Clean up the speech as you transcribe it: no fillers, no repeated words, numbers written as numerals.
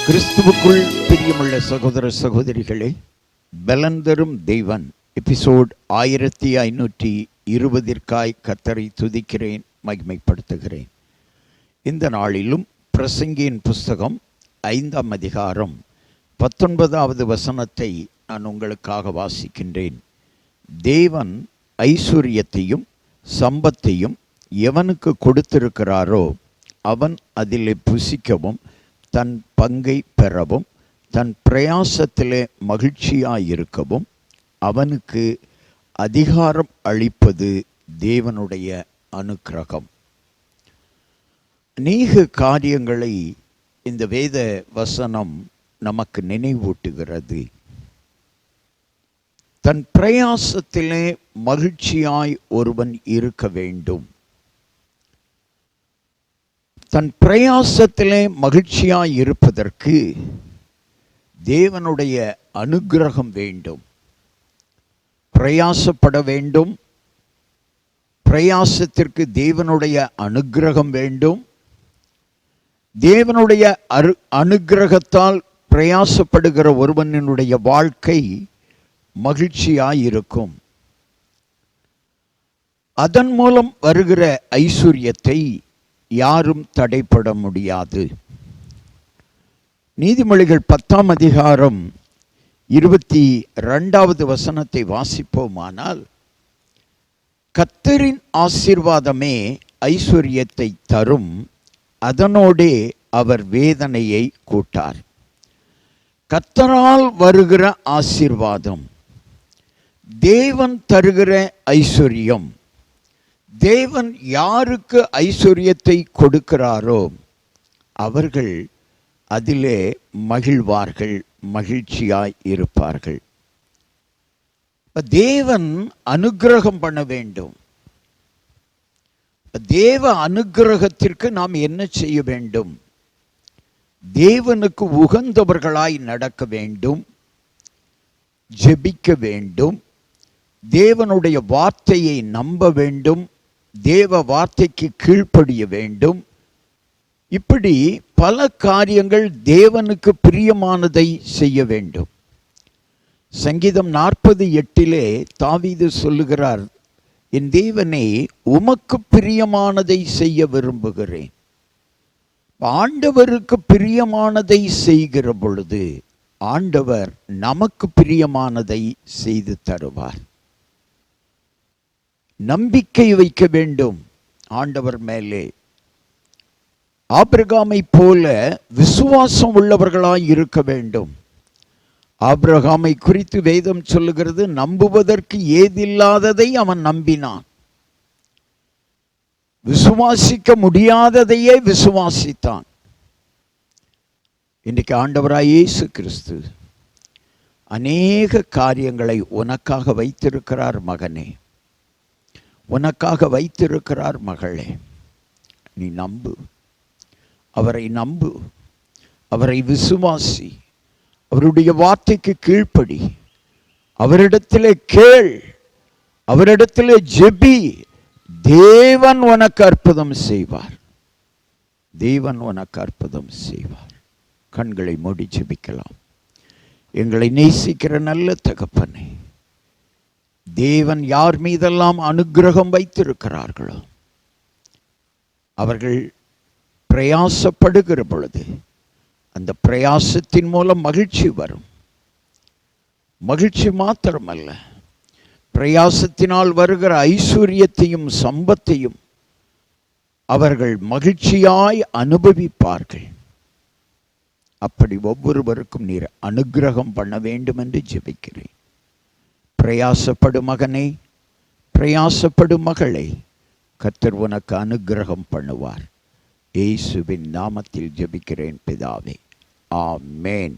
கிறிஸ்துவுக்குள் பிரியமுள்ள சகோதர சகோதரிகளே, பலன் தரும் தெய்வன் எபிசோட் 1520 கர்த்தரை துதிக்கிறேன், மகிமைப்படுத்துகிறேன். இந்த நாளிலும் பிரசங்கியின் புஸ்தகம் 5ஆம் அதிகாரம் 19வது வசனத்தை நான் உங்களுக்காக வாசிக்கின்றேன். தேவன் ஐஸ்வர்யத்தையும் சம்பத்தையும் எவனுக்கு கொடுத்திருக்கிறாரோ அவன் அதிலே புசிக்கவும் தன் பங்கை பெறவும் தன் பிரயாசத்திலே மகிழ்ச்சியாயிருக்கவும் அவனுக்கு அதிகாரம் அளிப்பது தேவனுடைய அனுக்கிரகம். அநேக காரியங்களை இந்த வேத வசனம் நமக்கு நினைவூட்டுகிறது. தன் பிரயாசத்திலே மகிழ்ச்சியாய் ஒருவன் இருக்க வேண்டும். தன் பிரயாசத்திலே மகிழ்ச்சியாய் இருப்பதற்கு தேவனுடைய அனுக்கிரகம் வேண்டும். பிரயாசப்பட வேண்டும். பிரயாசத்திற்கு தேவனுடைய அனுக்கிரகம் வேண்டும். தேவனுடைய அனுக்கிரகத்தால் பிரயாசப்படுகிற ஒருவனுடைய வாழ்க்கை மகிழ்ச்சியாயிருக்கும். அதன் மூலம் வருகிற ஐஸ்வர்யத்தை யாரும் தடைப்பட முடியாது. நீதிமொழிகள் 10ஆம் அதிகாரம் 22வது வசனத்தை வாசிப்போமானால், கர்த்தரின் ஆசீர்வாதமே ஐஸ்வர்யத்தை தரும், அதனோடே அவர் வேதனையை கூட்டார். கர்த்தரால் வருகிற ஆசீர்வாதம், தேவன் தருகிற ஐஸ்வர்யம், தேவன் யாருக்கு ஐஸ்வர்யத்தை கொடுக்கிறாரோ அவர்கள் அதிலே மகிழ்வார்கள், மகிழ்ச்சியாய் இருப்பார்கள். தேவன் அனுக்கிரகம் பண்ண வேண்டும். தேவ அனுக்கிரகத்திற்கு நாம் என்ன செய்ய வேண்டும்? தேவனுக்கு உகந்தவர்களாய் நடக்க வேண்டும், ஜெபிக்க வேண்டும், தேவனுடைய வார்த்தையை நம்ப வேண்டும், தேவ வார்த்தைக்கு கீழ்ப்படிய வேண்டும். இப்படி பல காரியங்கள் தேவனுக்கு பிரியமானதை செய்ய வேண்டும். சங்கீதம் 40:8 தாவீது சொல்லுகிறார், என் தேவனே, உமக்கு பிரியமானதை செய்ய விரும்புகிறேன். ஆண்டவருக்கு பிரியமானதை செய்கிற பொழுது ஆண்டவர் நமக்கு பிரியமானதை செய்து தருவார். நம்பிக்கை வைக்க வேண்டும் ஆண்டவர் மேலே. ஆபிரகாமை போல விசுவாசம் உள்ளவர்களாய் இருக்க வேண்டும். ஆபிரகாமை குறித்து வேதம் சொல்லுகிறது, நம்புவதற்கு ஏதில்லாததை அவன் நம்பினான். விசுவாசிக்க முடியாததையே விசுவாசித்தான். இன்றைக்கு ஆண்டவராய் இயேசு கிறிஸ்து அநேக காரியங்களை உனக்காக வைத்திருக்கிறார் மகனே, உனக்காக வைத்திருக்கிறார் மகளே. நீ நம்பு, அவரை நம்பு, அவரை விசுவாசி, அவருடைய வார்த்தைக்கு கீழ்ப்படி, அவரிடத்திலே கேள், அவரிடத்திலே ஜெபி. தேவன் உனக்கு அற்புதம் செய்வார். தேவன் உனக்கு அற்புதம் செய்வார். கண்களை மூடி ஜெபிக்கலாம். எங்களை நேசிக்கிற நல்ல தகப்பனே, தேவன் யார் மீதெல்லாம் அனுக்கிரகம் வைத்திருக்கிறார்களோ அவர்கள் பிரயாசப்படுகிற பொழுது அந்த பிரயாசத்தின் மூலம் மகிழ்ச்சி வரும். மகிழ்ச்சி மாத்திரமல்ல, பிரயாசத்தினால் வருகிற ஐஸ்வர்யத்தையும் சம்பத்தையும் அவர்கள் மகிழ்ச்சியாய் அனுபவிப்பார்கள். அப்படி ஒவ்வொருவருக்கும் நீர் அனுக்கிரகம் பண்ண வேண்டும் என்று ஜெபிக்கிறேன். பிரயாசப்படு மகனே, பிரயாசப்படு மகளே, கர்த்தர் உனக்கு அனுக்கிரகம் பண்ணுவார். இயேசுவின் நாமத்தில் ஜெபிக்கிறேன் பிதாவே, ஆமென்.